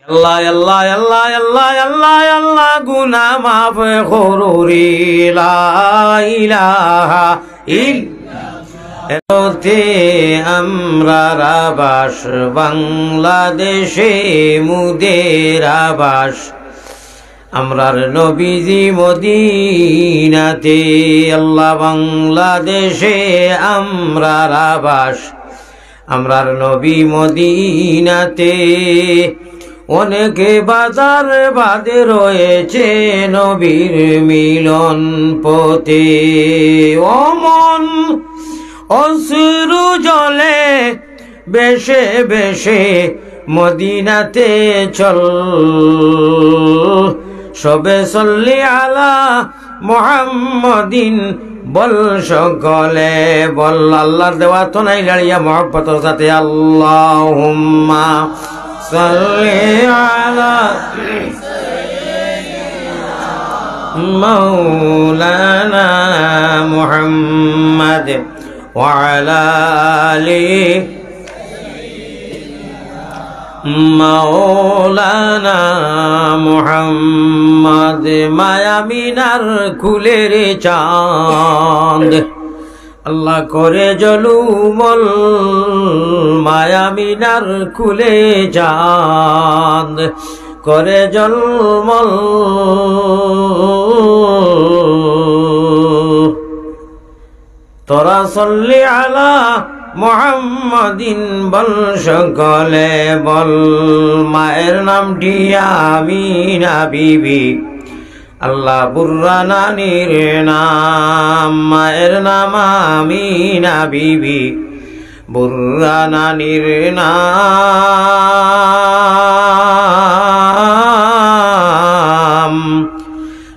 আল্লাহ আল্লাহ আল্লাহ আল্লাহ আল্লাহ আল্লাহ গুনাহ মাফ করুরি লা ইলাহা ইল্লাল্লাহ। আমরা আবাস বাংলাদেশে মুদের আবাস, আমরার নবীজি মদিনাতে। আল্লাহ বাংলাদেশে আমরার আবাস, আমরার নবী মদিনাতে। অনেকে বাজার বাদে রয়েছে নবীর মিলন পথে। অমন অশ্রু জলে বেশে বেশে মদিনাতে চল, সবে সল্লি আলা মুহাম্মাদিন বল সকলে বল। আল্লাহর দেওয়া তো নাই গাড়িয়া মহব্বতের সাথে আল্লাহুম্মা সাল্লি আলা মাওলানা মুহাম্মাদ ওয়া আলা আলি মাওলানা মুহাম্মদ। মায়ামিনার কুলের চাঁদ আল্লাহ করে জলুমল, মায়ামিনার কুলে চাঁদ করে জলমল। তোরা সল্লি আলা মুহাম্মাদিন বল সকলে বল। মায়ের নামটি আমিনা বিবি, আল্লাহ বুর্রা নানির নাম। মায়ের নাম আমিনা বিবি, বুর্রা নানির নাম।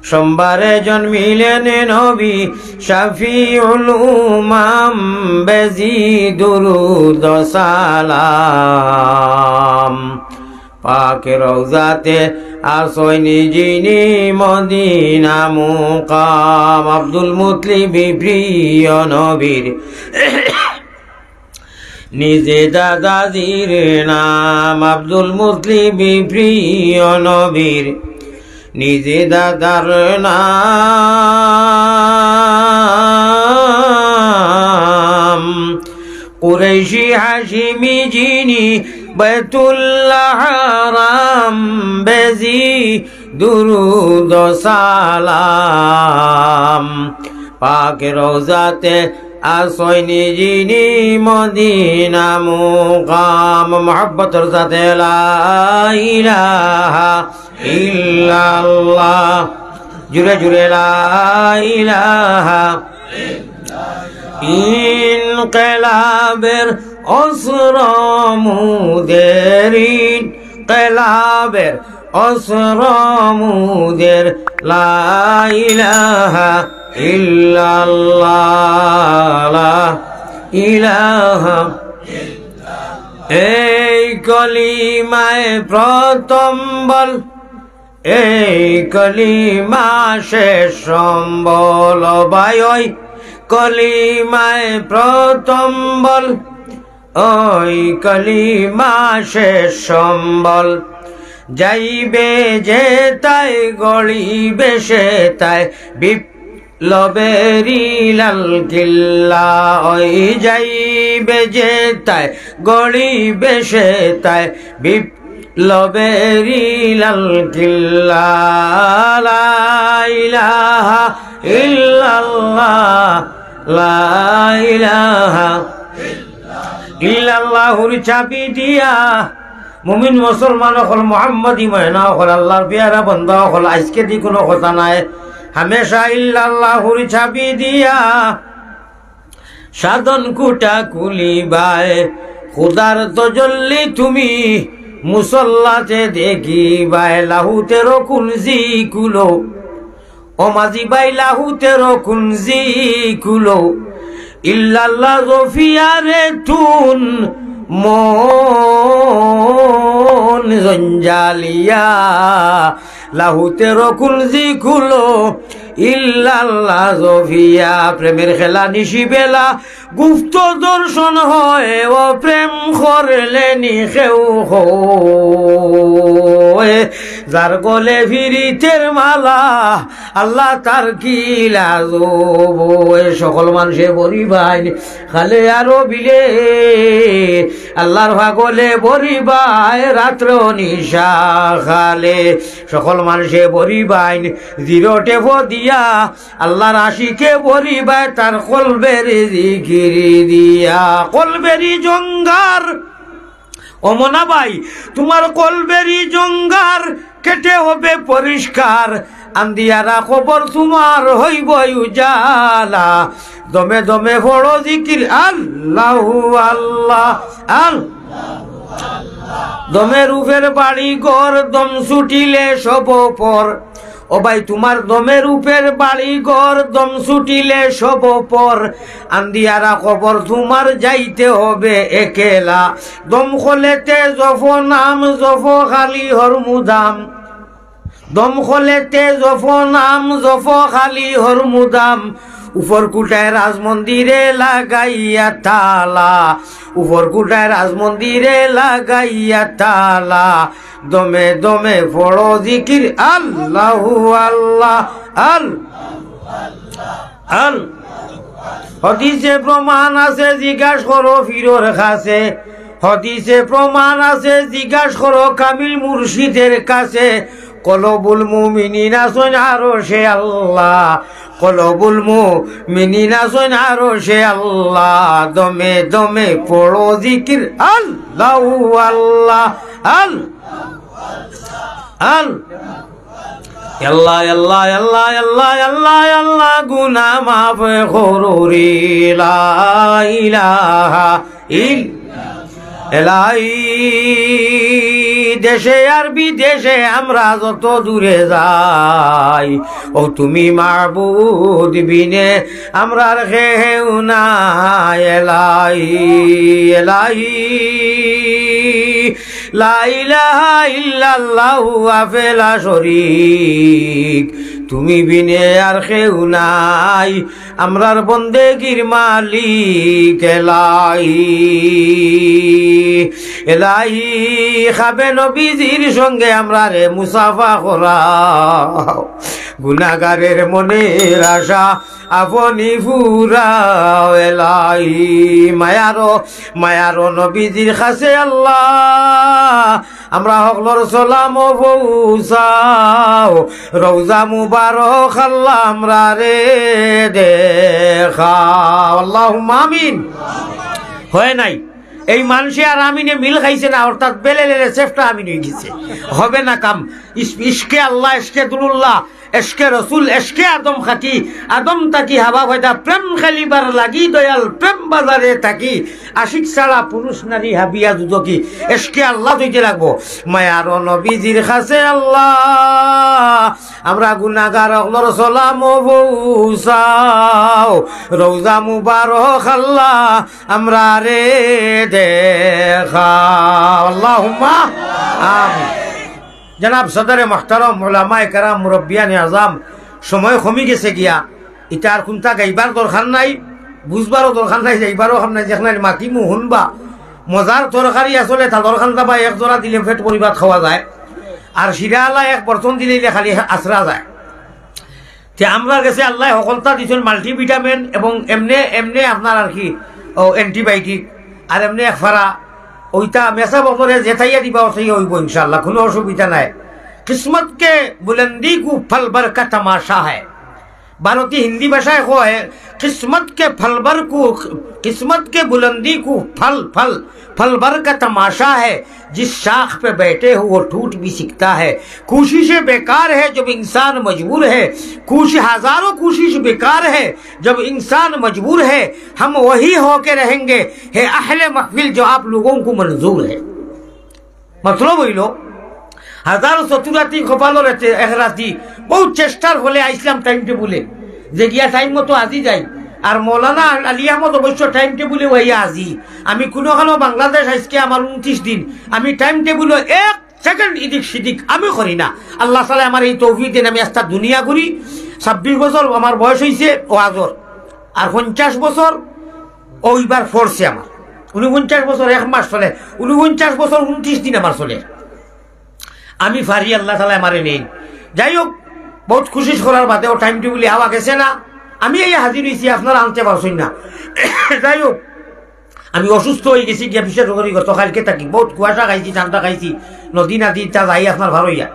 সোমবারে জন্মিলেন নবী শাফিউল উমাম, বেজি দুরুদ সালাম। পাকে রওজাতে আসয়নি যিনি মদিনা মুকাম। আব্দুল মুত্তালিব প্রিয় নবীর নিজে দাদাজির নাম। আব্দুল মুত্তালিব প্রিয় নবীর নিজে দাদার নাম। কুরাইশি হাশিমি যিনি বাইতুল্লাহ হারাম, বেজি দুরুদ সালাম। পাক রওজাতে আসয়নি যিনি মদিনা মুকাম। মহব্বতের সাথে লা ইলাহা ইল্লাল্লাহ, জুড়ে জুড়ে লা ইলাহা। ইনকিলাবের অস্র মুদের, ইনকিলাবের অস্র মুদের লা ইলাহা ইল্লাল্লাহ, লা ইলাহা। এই কলিমায় প্রথম বল, এই কলিমা শেষ সম্বল। ভাই ওই কলিমায় প্রথম বল, ওই কলিমা শেষ সম্বল। যাইবে যে তাই গড়িবে সে তাই বিপ্লবেরি লাল কিল্লা। ওই যাইবে যে তাই গড়িবে সে তাই বিপ্লবেরি লাল কিল্লা। লা ইলাহা ইল্লাল্লাহ, লা ইলাহা ইল্লাল্লাহুর চাবি দিয়া মুমিন মুসলমান হল মুহাম্মদী মহিনা হল আল্লাহর পেয়ারা বন্ধা হল। আজকে দি কোনো কথা নাই, হামেশা ইল্লাল্লাহুর চাবি দিয়া সাধন কুটা কুলিবায়। খুদার তজল্লি তুমি মুসল্লাতে দেখিবায়। লাহুতে রকুনজি কুলো ও মাঝি বাই, লাহুতে রকুনজি কুলো। ইল্লাল্লাহ জফিয়ারে তুন মন জঞ্জালিয়া। লাহুতে রকুনজি কুলো ইল্লাল্লাহ জফিয়া। প্রেমের খেলা নিশি বেলা গুপ্ত দর্শন হয়, ও প্রেম করলে নিখেউ যার গলে ফিরিতের মালা আল্লাহ তার কি লাজব সকল মানুষে বরিবাই খালে আরো বিলে আল্লাহর ভাগলে বরিবাই রাত্র নিশা খালে সকল মানুষে বরিবাই জিরো টেপ দিয়া আল্লাহর আশিকে বরিবাই তার কলবের জিকির দিয়া কলবেরি জঙ্গার অমনা ভাই তোমার কলবেরি জঙ্গার কেটে হবে পরিষ্কার আন্দিয়ারা খবর তোমার হইব উজালা দমে দমে বড় জিকির আল্লাহু আল্লাহ দমে রূপের বাড়ি ঘর দম ছুটিলে সব পর ও ভাই তোমার দমের উপের বাড়ি ঘর দম ছুটিলে সব পর আন্দিয়ারা খবর তোমার যাইতে হবে একেলা দম খোলেতে জফ নাম জফ খালি হরমুদাম দম খোলেতে জফ নাম জফ খালি হরমুদাম উপর কুটায় রাজমন্দিরে লাগাইয়া তালা উপর কুটায় রাজমন্দিরে লাগাইয়া তালা দমে দমে পড়ো জিকির আল্লাহু আল্লাহ আল হদিসে প্রমাণ আছে জিজ্ঞাস করো ফিরোর কাছে হদিসে প্রমাণ আছে জিজ্ঞাস করো কামিল মুর্শিদের কাছে কলবুল মুমিনিনা সোন আরো সে আল্লাহ কলবুল মুমিনিনা সোন আরো সে আল্লাহ দমে দমে পড়ো জিকির আল্লাহু আল্লাহ আল্লাহ আল্লাহ আল্লাহ আল্লাহ আল্লাহ আল্লাহ গুনা মাফ করো রে লা ইলাহা ইল্লাল্লাহ দেশে আর বিদেশে আমরা যত দূরে যাই ও তুমি মাবুদ বিনে আমরা কেউ নাই এলাহি এলাহি লা ইলাহা ইল্লাল্লাহু আফেলা শরীক তুমি বিনে আর কেউ নাই আমরার বন্দেগীর মালিক এলাহি এলাহি খাবে নবীজির সঙ্গে আমরা রে মুসাফা করাও গুনাহগারের মনের আশা আপনি ফুরাও এলাহি মায়ারো নবীজির কাছে আল্লাহ আমরা হকলর সালাম পৌঁছাও রওজা মুবারক আল্লাহ আমরা রে দেখাও আল্লাহুম্মা আমিন হয় নাই এই মানুষে আর আমিনে মিল খাইছে না অর্থাৎ বেলে চেষ্টা আমিন হয়ে গেছে হবে না কাম ইশকে আল্লাহ ইশকে দুল্লাহ এশকে রসুল এশকে আদম খাকি আদম তাকি হাবা ভয়দা প্রেম খেলিবার লাগি দয়াল প্রেম বাজারে থাকি আশিক ছাড়া পুরুষ নারী হাবিয়া দুদকি এশকে আল্লাহ ধইতে লাগবো মায়ার নবীজির কাছে আল্লাহ আমরা গুনাহগার হকলর সালাম পৌঁছাও রওজা মুবারক আল্লাহ আমরা রে দেখাও আল্লাহুম্মা আমিন জনাব সদরে মুহতারাম উলামায়ে কেরাম মুরব্বিয়ানে আযম সময় কমে গেছে গিয়া এটা আর কোনটা গাইবার দরকার নাই বুঝবারও দরকার নাই যাইবারও খাম নাই যেখানে মাতিমু শুনবা মজার তরকারি আসলে তা দরকারটা বা এক জোড়া দিলে পেট পরিবার খাওয়া যায় আর শিরালা এক বর্তন দিলে খালি আশ্রা যায় তে আমরা গেছে আল্লাহ সকলতা দিছেন মাল্টিভিটামিন এবং এমনে এমনে আপনার আর কি অ্যান্টিবায়োটিক আর এমনি এক ফারা ওইটা মেসা বছরে যেথাইয়া দিবা ওথাই হইব ইনশাআল্লাহ কোনো অসুবিধা নাই কিসমত কে বুলন্দি কু ফল बर का तमाशा है भारतीय हिंदी भाषा है किस्मत के बुलंदी को फल फल फल बर का तमाशा है जिस शाख पे बैठे हो वो टूट भी सकता है कोशिशें बेकार है जब इंसान मजबूर है हजारों कोशिश बेकार है जब इंसान मजबूर है हम वही होके रहेंगे है अहले महफिल जो आप लोगों को मंजूर है मतलब वही लो হাজারো চতুরাতি কপালো রেতে একরাতি বহুত চেষ্টার ফলে আইসলাম টাইম টেবুলে যে গিয়া টাইম মতো আজি যাই আর মৌলানা আলী আহমদ অবশ্য টাইম টেবুলে হইয়া আজি আমি কোনোখানো বাংলাদেশ আজকে আমার 29 দিন আমি টাইম টেবুলে এক সেকেন্ড ইদিক সিদিক আমি করি না আল্লাহ তাআলা আমার এই তৌফিক দেন আমি আস্তা দুনিয়া করি 26 বছর আমার বয়স হইছে ওয়াজর আর 50 বছর ওইবার ফোর্সে আমার 49 বছর এক মাস চলে 49 বছর 29 দিন আমার চলে আমি ফারি আল্লাহ তালা আমারে নেই। যাই হোক, বহুত খুশি করার বাদেও টাইম টেবিলে হাওয়া গেছে না, আমি এই হাজির হয়েছি, আপনারা আনতে পারছেন না। যাই হোক, আমি অসুস্থ হয়ে গেছি, গিয়া বিশেষ করি গতকালকে থাকি বহুত কুয়াশা খাইছি, ঠান্ডা খাইছি, নদী নাদি তা যাই আপনার ভালোইয়া।